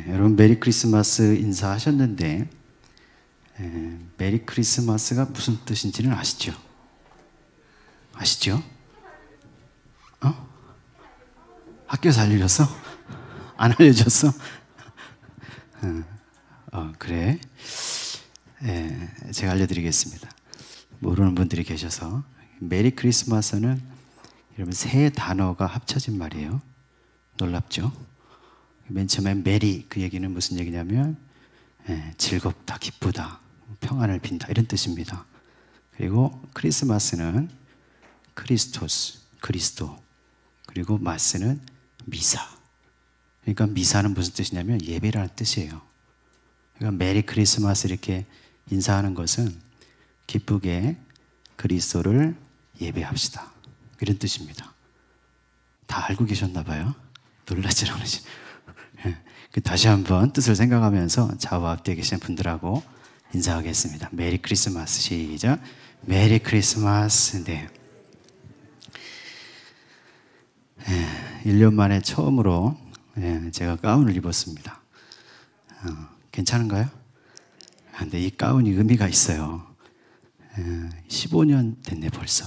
여러분 메리 크리스마스 인사하셨는데 메리 크리스마스가 무슨 뜻인지는 아시죠? 아시죠? 학교에서 알려줬어? 안 알려줬어? 그래. 제가 알려드리겠습니다. 모르는 분들이 계셔서. 메리 크리스마스는 여러분 세 단어가 합쳐진 말이에요. 놀랍죠? 맨 처음에 메리, 그 얘기는 무슨 얘기냐면 즐겁다, 기쁘다, 평안을 빈다 이런 뜻입니다. 그리고 크리스마스는 크리스토스, 그리스도, 그리고 마스는 미사. 그러니까 미사는 무슨 뜻이냐면 예배라는 뜻이에요. 그러니까 메리 크리스마스 이렇게 인사하는 것은 기쁘게 그리스도를 예배합시다 이런 뜻입니다. 다 알고 계셨나 봐요. 놀라지 않으시. 다시 한번 뜻을 생각하면서 좌와 앞뒤에 계신 분들하고 인사하겠습니다. 메리 크리스마스. 시작. 메리 크리스마스. 네. 1년 만에 처음으로 제가 가운을 입었습니다. 괜찮은가요? 근데 이 가운이 의미가 있어요. 15년 됐네 벌써.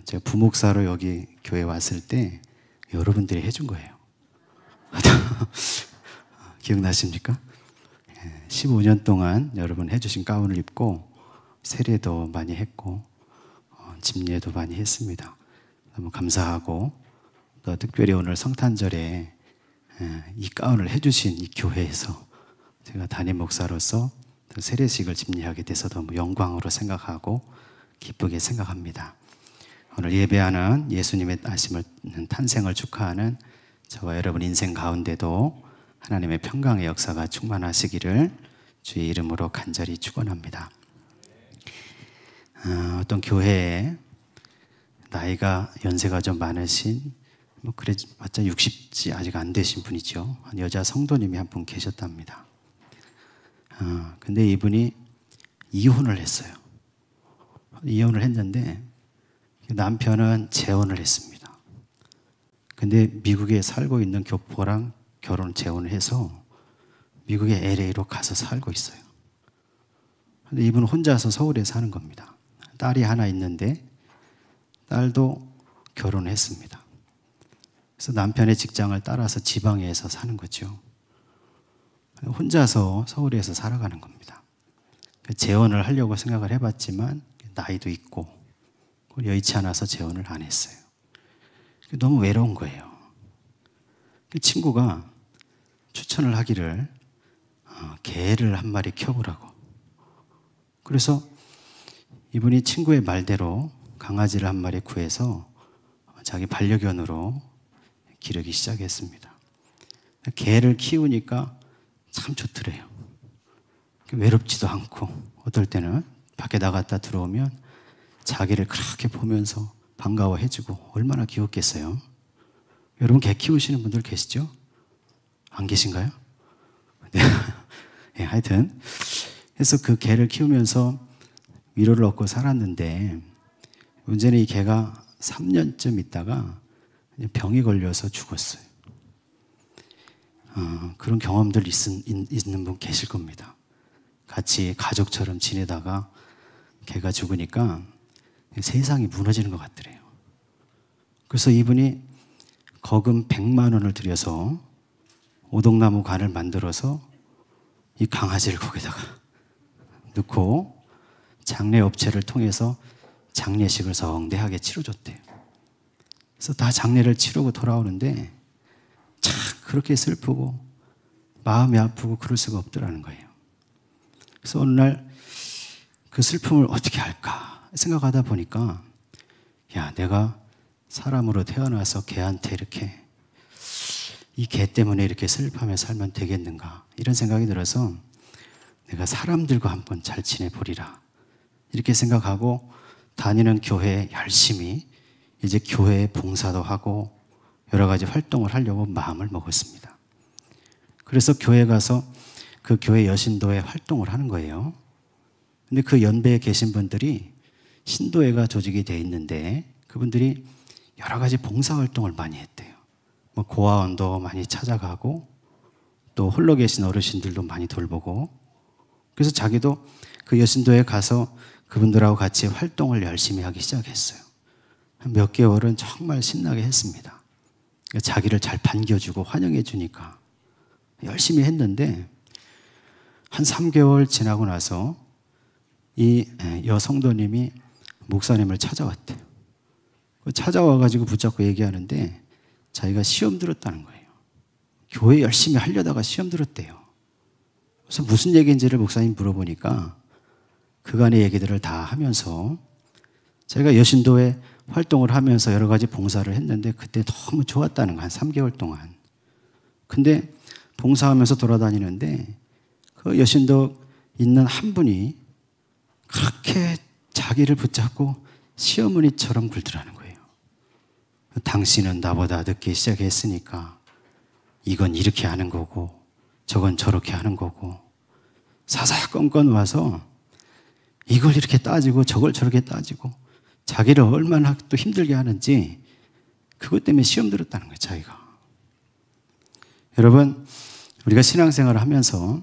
제가 부목사로 여기 교회 왔을 때 여러분들이 해준 거예요. 기억나십니까? 15년 동안 여러분 해주신 가운을 입고 세례도 많이 했고 집례도 많이 했습니다. 너무 감사하고 또 특별히 오늘 성탄절에 이 가운을 해주신 이 교회에서 제가 담임 목사로서 세례식을 집례하게 돼서 너무 영광으로 생각하고 기쁘게 생각합니다. 오늘 예배하는 예수님의 탄생을 축하하는 저와 여러분 인생 가운데도 하나님의 평강의 역사가 충만하시기를 주의 이름으로 간절히 축원합니다. 어떤 교회에 나이가 연세가 좀 많으신 그래봤자 60지 아직 안 되신 분이죠. 여자 성도님이 한 분 계셨답니다. 근데 이분이 이혼을 했어요. 이혼을 했는데 남편은 재혼을 했습니다. 근데 미국에 살고 있는 교포랑 재혼을 해서 미국의 LA로 가서 살고 있어요. 근데 이분은 혼자서 서울에 사는 겁니다. 딸이 하나 있는데 딸도 결혼했습니다. 그래서 남편의 직장을 따라서 지방에서 사는 거죠. 혼자서 서울에서 살아가는 겁니다. 재혼을 하려고 생각을 해봤지만 나이도 있고 여의치 않아서 재혼을 안 했어요. 너무 외로운 거예요. 친구가 추천을 하기를 개를 한 마리 키워보라고. 그래서 이분이 친구의 말대로 강아지를 한 마리 구해서 자기 반려견으로 기르기 시작했습니다. 개를 키우니까 참 좋더래요. 외롭지도 않고 어떨 때는 밖에 나갔다 들어오면 자기를 그렇게 보면서 반가워해주고 얼마나 귀엽겠어요. 여러분 개 키우시는 분들 계시죠? 안 계신가요? 네, 하여튼 그래서 그 개를 키우면서 위로를 얻고 살았는데 문제는 이 개가 3년쯤 있다가 병이 걸려서 죽었어요. 그런 경험들 있는 분 계실 겁니다. 같이 가족처럼 지내다가 개가 죽으니까 세상이 무너지는 것 같더래요. 그래서 이분이 거금 100만 원을 들여서 오동나무 관을 만들어서 이 강아지를 거기다가 넣고 장례 업체를 통해서 장례식을 성대하게 치러줬대요. 그래서 다 장례를 치르고 돌아오는데 참 그렇게 슬프고 마음이 아프고 그럴 수가 없더라는 거예요. 그래서 어느 날 그 슬픔을 어떻게 할까 생각하다 보니까 야, 내가 사람으로 태어나서 개한테 이렇게 이 개 때문에 이렇게 슬퍼하며 살면 되겠는가 이런 생각이 들어서 내가 사람들과 한번 잘 지내보리라 이렇게 생각하고 다니는 교회에 열심히 이제 교회에 봉사도 하고 여러 가지 활동을 하려고 마음을 먹었습니다. 그래서 교회 가서 그 교회 여신도에 활동을 하는 거예요. 근데 그 연배에 계신 분들이 신도회가 조직이 돼 있는데 그분들이 여러 가지 봉사활동을 많이 했대요. 고아원도 많이 찾아가고 또 홀로 계신 어르신들도 많이 돌보고, 그래서 자기도 그 여신도에 가서 그분들하고 같이 활동을 열심히 하기 시작했어요. 몇 개월은 정말 신나게 했습니다. 자기를 잘 반겨주고 환영해 주니까 열심히 했는데, 한 3개월 지나고 나서 이 여성도님이 목사님을 찾아왔대요. 찾아와가지고 붙잡고 얘기하는데 자기가 시험 들었다는 거예요. 교회 열심히 하려다가 시험 들었대요. 그래서 무슨 얘기인지를 목사님 물어보니까 그간의 얘기들을 다 하면서, 제가 여신도에 활동을 하면서 여러 가지 봉사를 했는데 그때 너무 좋았다는 거, 한 3개월 동안. 근데 봉사하면서 돌아다니는데 그 여신도 있는 한 분이 그렇게 자기를 붙잡고 시어머니처럼 굴더라는 거예요. 당신은 나보다 늦게 시작했으니까 이건 이렇게 하는 거고 저건 저렇게 하는 거고, 사사건건 와서 이걸 이렇게 따지고 저걸 저렇게 따지고 자기를 얼마나 또 힘들게 하는지, 그것 때문에 시험 들었다는 거예요, 자기가. 여러분, 우리가 신앙생활을 하면서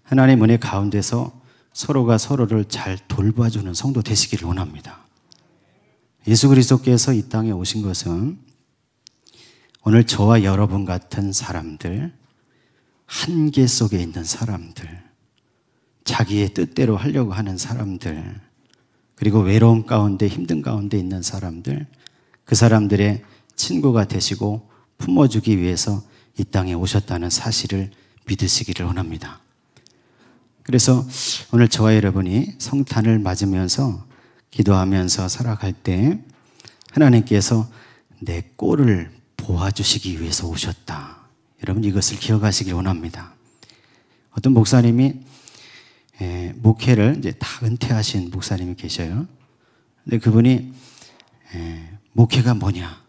하나님 은혜 가운데서 서로가 서로를 잘 돌봐주는 성도 되시기를 원합니다. 예수 그리스도께서 이 땅에 오신 것은 오늘 저와 여러분 같은 사람들, 한계 속에 있는 사람들, 자기의 뜻대로 하려고 하는 사람들, 그리고 외로움 가운데 힘든 가운데 있는 사람들, 그 사람들의 친구가 되시고 품어주기 위해서 이 땅에 오셨다는 사실을 믿으시기를 원합니다. 그래서 오늘 저와 여러분이 성탄을 맞으면서 기도하면서 살아갈 때 하나님께서 내 꼴을 보아주시기 위해서 오셨다. 여러분, 이것을 기억하시길 원합니다. 어떤 목사님이 목회를 이제 다 은퇴하신 목사님이 계셔요. 근데 그분이 목회가 뭐냐?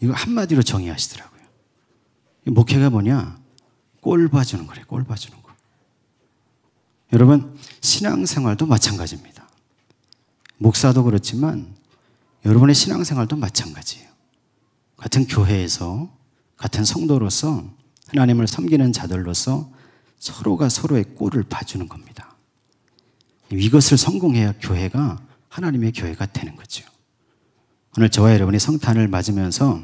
이거 한마디로 정의하시더라고요. 목회가 뭐냐? 꼴 봐주는 거래요. 꼴 봐주는 거. 여러분, 신앙생활도 마찬가지입니다. 목사도 그렇지만 여러분의 신앙생활도 마찬가지예요. 같은 교회에서, 같은 성도로서, 하나님을 섬기는 자들로서 서로가 서로의 꼴을 봐주는 겁니다. 이것을 성공해야 교회가 하나님의 교회가 되는 거죠. 오늘 저와 여러분이 성탄을 맞으면서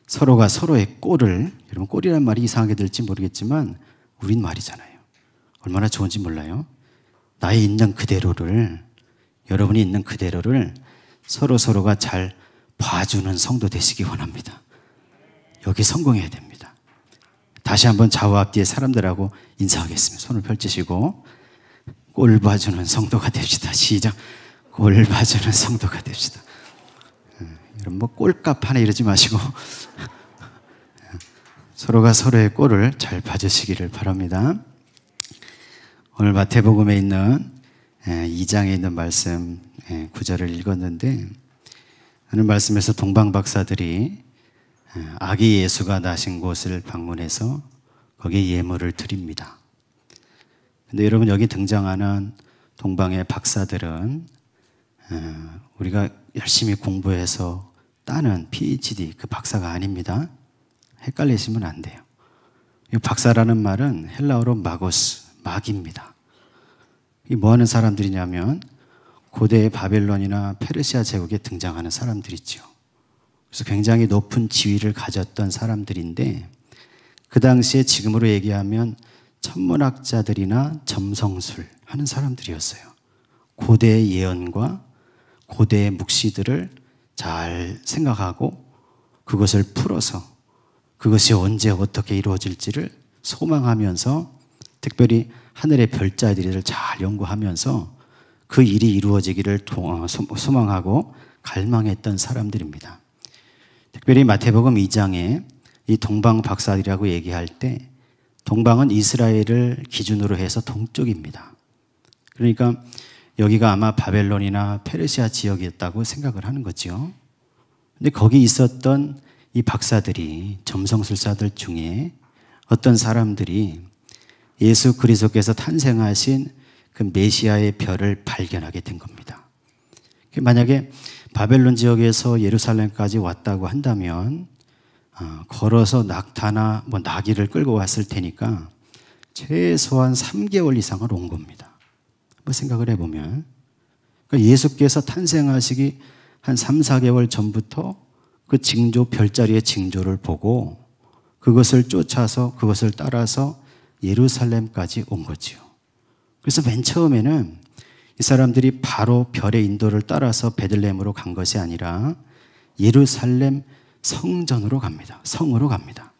서로가 서로의 꼴을, 여러분 꼴이란 말이 이상하게 들지 모르겠지만 우린 말이잖아요. 얼마나 좋은지 몰라요. 나의 있는 그대로를, 여러분이 있는 그대로를 서로가 잘 봐주는 성도 되시기 원합니다. 여기 성공해야 됩니다. 다시 한번 좌우 앞뒤에 사람들하고 인사하겠습니다. 손을 펼치시고 꼴 봐주는 성도가 됩시다. 시작. 꼴 봐주는 성도가 됩시다. 여러분 뭐 꼴값 하나 이러지 마시고 서로가 서로의 꼴을 잘 봐주시기를 바랍니다. 오늘 마태복음에 있는 2장에 있는 말씀 9절을 읽었는데, 오늘 말씀에서 동방박사들이 아기 예수가 나신 곳을 방문해서 거기에 예물을 드립니다. 근데 여러분, 여기 등장하는 동방의 박사들은 우리가 열심히 공부해서 따는 PhD 그 박사가 아닙니다. 헷갈리시면 안 돼요. 이 박사라는 말은 헬라어로 마고스, 마귀입니다. 이 뭐 하는 사람들이냐면 고대의 바벨론이나 페르시아 제국에 등장하는 사람들이죠. 그래서 굉장히 높은 지위를 가졌던 사람들인데, 그 당시에 지금으로 얘기하면 천문학자들이나 점성술 하는 사람들이었어요. 고대의 예언과 고대의 묵시들을 잘 생각하고 그것을 풀어서 그것이 언제 어떻게 이루어질지를 소망하면서, 특별히 하늘의 별자리를 잘 연구하면서 그 일이 이루어지기를 소망하고 갈망했던 사람들입니다. 특별히 마태복음 2장에 이 동방 박사들이라고 얘기할 때, 동방은 이스라엘을 기준으로 해서 동쪽입니다. 그러니까 여기가 아마 바벨론이나 페르시아 지역이었다고 생각을 하는 거죠. 근데 거기 있었던 이 박사들이, 점성술사들 중에 어떤 사람들이 예수 그리스도께서 탄생하신 그 메시아의 별을 발견하게 된 겁니다. 만약에 바벨론 지역에서 예루살렘까지 왔다고 한다면 걸어서 낙타나 뭐 나귀를 끌고 왔을 테니까 최소한 3개월 이상을 온 겁니다. 한번 생각을 해보면 그러니까 예수께서 탄생하시기 한 3, 4개월 전부터 그 징조, 별자리의 징조를 보고 그것을 쫓아서 그것을 따라서 예루살렘까지 온 거지요. 그래서 맨 처음에는 이 사람들이 바로 별의 인도를 따라서 베들레헴으로 간 것이 아니라 예루살렘 성전으로 갑니다. 성으로 갑니다.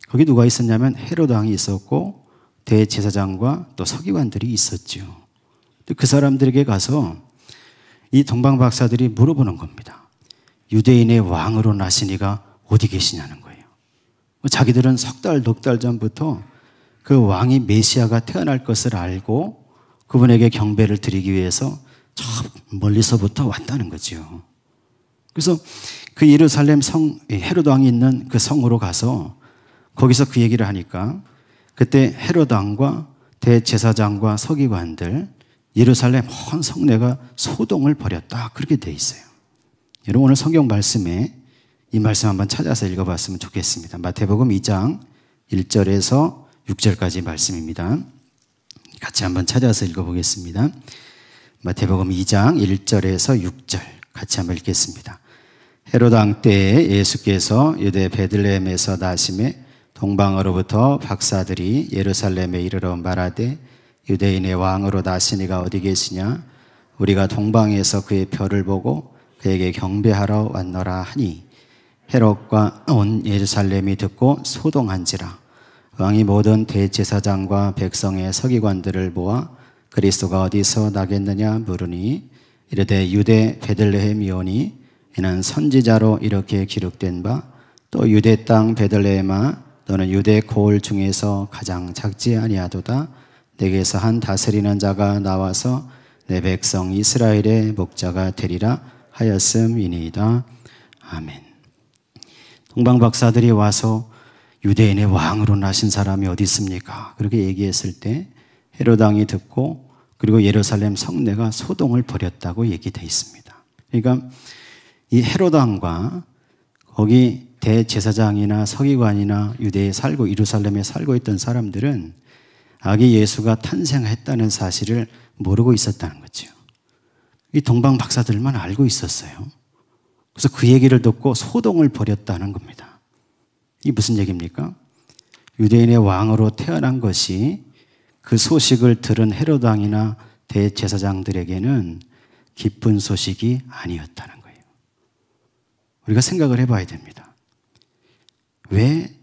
거기 누가 있었냐면 헤로드 왕이 있었고 대제사장과 또 서기관들이 있었죠. 그 사람들에게 가서 이 동방박사들이 물어보는 겁니다. 유대인의 왕으로 나시니가 어디 계시냐는 거예요. 자기들은 석 달, 넉 달 전부터 그 왕이 메시아가 태어날 것을 알고 그분에게 경배를 드리기 위해서 저 멀리서부터 왔다는 거죠. 그래서 그 예루살렘 성, 헤로드 왕이 있는 그 성으로 가서 거기서 그 얘기를 하니까 그때 헤로드 왕과 대제사장과 서기관들 예루살렘 온 성내가 소동을 벌였다. 그렇게 돼 있어요. 여러분 오늘 성경 말씀에 이 말씀 한번 찾아서 읽어봤으면 좋겠습니다. 마태복음 2장 1절에서 6절까지 말씀입니다. 같이 한번 찾아서 읽어보겠습니다. 마태복음 2장 1절에서 6절 같이 한번 읽겠습니다. 헤로드 왕 때에 예수께서 유대 베들레헴에서 나심에 동방으로부터 박사들이 예루살렘에 이르러 말하되 유대인의 왕으로 나시니가 어디 계시냐? 우리가 동방에서 그의 별을 보고 그에게 경배하러 왔노라 하니 헤롯과 온 예루살렘이 듣고 소동한지라. 왕이 모든 대제사장과 백성의 서기관들을 모아 그리스도가 어디서 나겠느냐 물으니 이르되 유대 베들레헴이오니 이는 선지자로 이렇게 기록된 바 또 유대 땅 베들레헴아 너는 유대 고을 중에서 가장 작지 아니하도다. 내게서 한 다스리는 자가 나와서 내 백성 이스라엘의 목자가 되리라 하였음이니이다. 아멘. 동방박사들이 와서 유대인의 왕으로 나신 사람이 어디 있습니까? 그렇게 얘기했을 때 헤로드 왕이 듣고 그리고 예루살렘 성내가 소동을 벌였다고 얘기되어 있습니다. 그러니까 이 헤로드 왕과 거기 대제사장이나 서기관이나 유대에 살고 예루살렘에 살고 있던 사람들은 아기 예수가 탄생했다는 사실을 모르고 있었다는 거죠. 이 동방 박사들만 알고 있었어요. 그래서 그 얘기를 듣고 소동을 벌였다는 겁니다. 이게 무슨 얘기입니까? 유대인의 왕으로 태어난 것이 그 소식을 들은 헤로드 왕이나 대제사장들에게는 기쁜 소식이 아니었다는 거예요. 우리가 생각을 해봐야 됩니다. 왜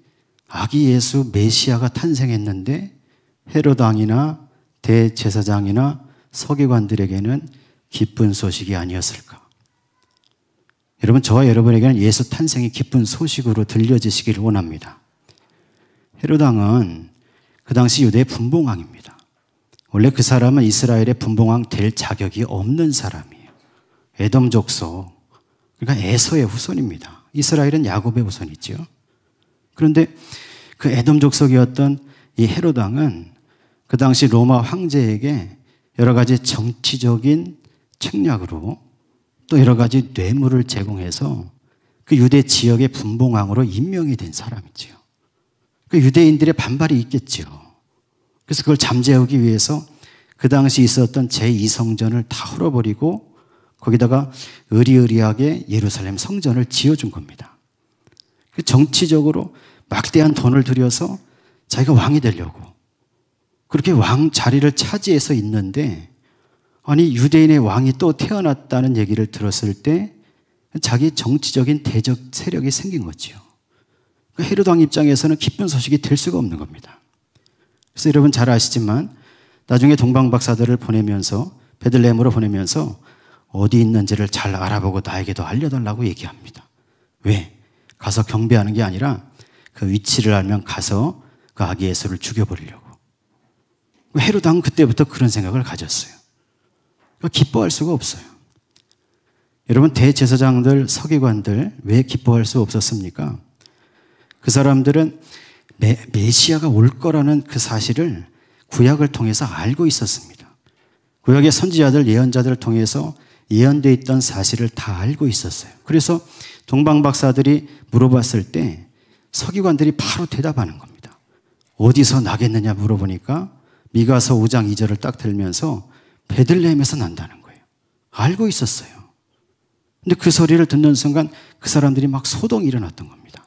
아기 예수 메시아가 탄생했는데 헤로드 왕이나 대제사장이나 서기관들에게는 기쁜 소식이 아니었을까? 여러분, 저와 여러분에게는 예수 탄생이 기쁜 소식으로 들려지시기를 원합니다. 헤로드 왕은 그 당시 유대의 분봉왕입니다. 원래 그 사람은 이스라엘의 분봉왕 될 자격이 없는 사람이에요. 에돔 족속, 그러니까 에서의 후손입니다. 이스라엘은 야곱의 후손이죠. 그런데 그 에돔 족속이었던 이 헤로드 왕은 그 당시 로마 황제에게 여러 가지 정치적인 책략으로 또 여러 가지 뇌물을 제공해서 그 유대 지역의 분봉왕으로 임명이 된 사람이지요. 그 유대인들의 반발이 있겠죠. 그래서 그걸 잠재우기 위해서 그 당시 있었던 제2성전을 다 헐어버리고 거기다가 의리의리하게 예루살렘 성전을 지어준 겁니다. 정치적으로 막대한 돈을 들여서 자기가 왕이 되려고 그렇게 왕 자리를 차지해서 있는데 아니 유대인의 왕이 또 태어났다는 얘기를 들었을 때 자기 정치적인 대적 세력이 생긴 거죠. 헤로드 왕 입장에서는 기쁜 소식이 될 수가 없는 겁니다. 그래서 여러분 잘 아시지만 나중에 동방 박사들을 보내면서 베들레헴으로 보내면서 어디 있는지를 잘 알아보고 나에게도 알려달라고 얘기합니다. 왜? 가서 경배하는 게 아니라 그 위치를 알면 가서 그 아기 예수를 죽여버리려고. 헤로드 왕은 그때부터 그런 생각을 가졌어요. 기뻐할 수가 없어요. 여러분 대제사장들, 서기관들 왜 기뻐할 수 없었습니까? 그 사람들은 메시아가 올 거라는 그 사실을 구약을 통해서 알고 있었습니다. 구약의 선지자들, 예언자들을 통해서 예언되어 있던 사실을 다 알고 있었어요. 그래서 동방박사들이 물어봤을 때 서기관들이 바로 대답하는 겁니다. 어디서 나겠느냐 물어보니까 미가서 5장 2절을 딱 들면서 베들레헴에서 난다는 거예요. 알고 있었어요. 근데 그 소리를 듣는 순간 그 사람들이 막 소동이 일어났던 겁니다.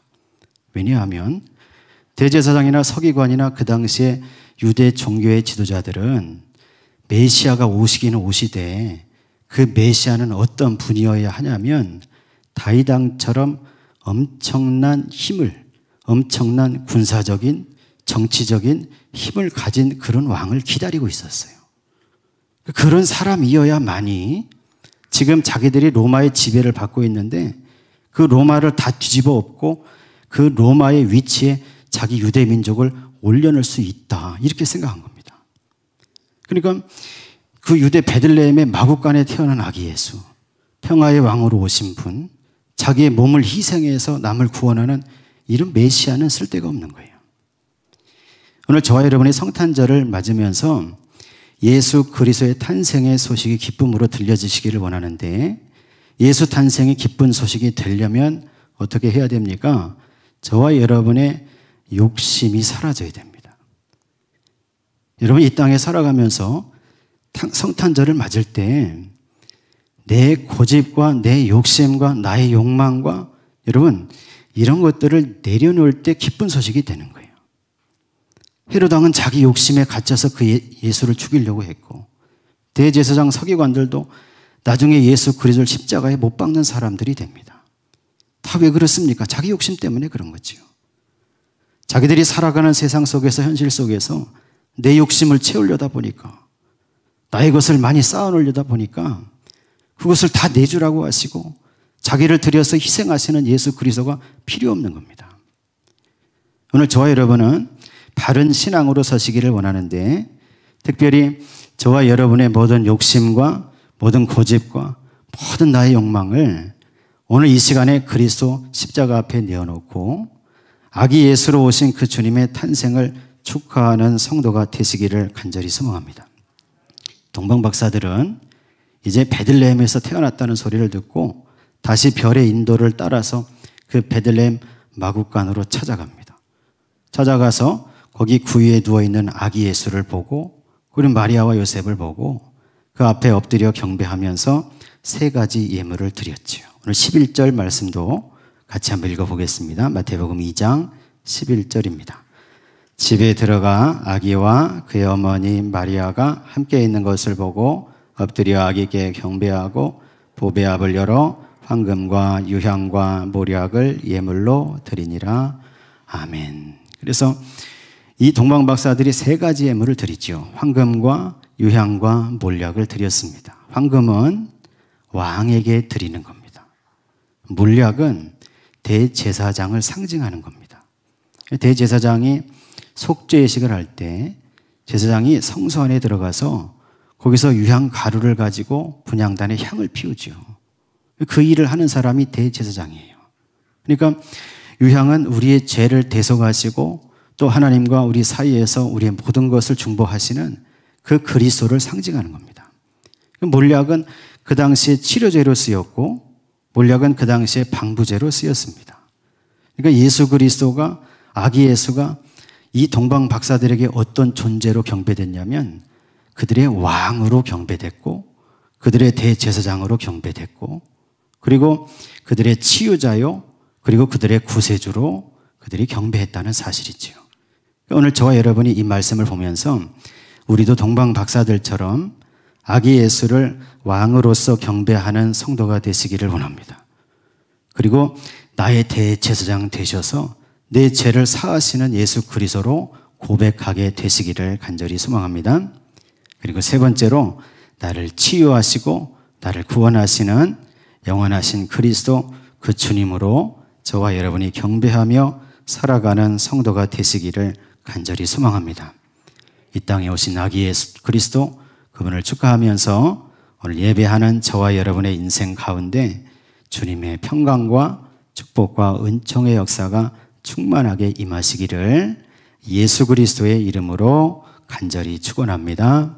왜냐하면 대제사장이나 서기관이나 그 당시에 유대 종교의 지도자들은 메시아가 오시기는 오시되 그 메시아는 어떤 분이어야 하냐면 다윗 왕처럼 엄청난 힘을, 엄청난 군사적인 정치적인 힘을 가진 그런 왕을 기다리고 있었어요. 그런 사람이어야만이 지금 자기들이 로마의 지배를 받고 있는데 그 로마를 다 뒤집어 엎고 그 로마의 위치에 자기 유대 민족을 올려놓을 수 있다, 이렇게 생각한 겁니다. 그러니까 그 유대 베들레헴의 마구간에 태어난 아기 예수, 평화의 왕으로 오신 분, 자기의 몸을 희생해서 남을 구원하는 이런 메시아는 쓸데가 없는 거예요. 오늘 저와 여러분이 성탄절을 맞으면서 예수 그리스도의 탄생의 소식이 기쁨으로 들려지시기를 원하는데, 예수 탄생이 기쁜 소식이 되려면 어떻게 해야 됩니까? 저와 여러분의 욕심이 사라져야 됩니다. 여러분, 이 땅에 살아가면서 성탄절을 맞을 때 내 고집과 내 욕심과 나의 욕망과 여러분 이런 것들을 내려놓을 때 기쁜 소식이 되는 거예요. 헤롯 왕은 자기 욕심에 갇혀서 그 예수를 죽이려고 했고, 대제사장 서기관들도 나중에 예수 그리스도를 십자가에 못 박는 사람들이 됩니다. 다 왜 그렇습니까? 자기 욕심 때문에 그런 거지요. 자기들이 살아가는 세상 속에서, 현실 속에서 내 욕심을 채우려다 보니까, 나의 것을 많이 쌓아놓으려다 보니까 그것을 다 내주라고 하시고 자기를 들여서 희생하시는 예수 그리스도가 필요 없는 겁니다. 오늘 저와 여러분은 바른 신앙으로 서시기를 원하는데, 특별히 저와 여러분의 모든 욕심과 모든 고집과 모든 나의 욕망을 오늘 이 시간에 그리스도 십자가 앞에 내어놓고 아기 예수로 오신 그 주님의 탄생을 축하하는 성도가 되시기를 간절히 소망합니다. 동방박사들은 이제 베들레헴에서 태어났다는 소리를 듣고 다시 별의 인도를 따라서 그 베들레헴 마구간으로 찾아갑니다. 찾아가서 거기 구유에 누워있는 아기 예수를 보고, 그리고 마리아와 요셉을 보고 그 앞에 엎드려 경배하면서 세 가지 예물을 드렸지요. 오늘 11절 말씀도 같이 한번 읽어보겠습니다. 마태복음 2장 11절입니다. 집에 들어가 아기와 그의 어머니 마리아가 함께 있는 것을 보고 엎드려 아기께 경배하고 보배압을 열어 황금과 유향과 모략을 예물로 드리니라. 아멘. 그래서 이 동방박사들이 세 가지 예물을 드리죠. 황금과 유향과 몰약을 드렸습니다. 황금은 왕에게 드리는 겁니다. 몰약은 대제사장을 상징하는 겁니다. 대제사장이 속죄의식을 할 때 제사장이 성소 안에 들어가서 거기서 유향 가루를 가지고 분향단에 향을 피우죠. 그 일을 하는 사람이 대제사장이에요. 그러니까 유향은 우리의 죄를 대속하시고 또 하나님과 우리 사이에서 우리의 모든 것을 중보하시는 그 그리스도를 상징하는 겁니다. 몰약은 그 당시에 치료제로 쓰였고, 몰약은 그 당시에 방부제로 쓰였습니다. 그러니까 예수 그리스도가, 아기 예수가 이 동방 박사들에게 어떤 존재로 경배됐냐면 그들의 왕으로 경배됐고, 그들의 대제사장으로 경배됐고, 그리고 그들의 치유자요, 그리고 그들의 구세주로 그들이 경배했다는 사실이지요. 오늘 저와 여러분이 이 말씀을 보면서 우리도 동방 박사들처럼 아기 예수를 왕으로서 경배하는 성도가 되시기를 원합니다. 그리고 나의 대제사장 되셔서 내 죄를 사하시는 예수 그리스도로 고백하게 되시기를 간절히 소망합니다. 그리고 세 번째로 나를 치유하시고 나를 구원하시는 영원하신 그리스도 그 주님으로 저와 여러분이 경배하며 살아가는 성도가 되시기를 간절히 소망합니다. 이 땅에 오신 아기 예수 그리스도, 그분을 축하하면서 오늘 예배하는 저와 여러분의 인생 가운데 주님의 평강과 축복과 은총의 역사가 충만하게 임하시기를 예수 그리스도의 이름으로 간절히 축원합니다.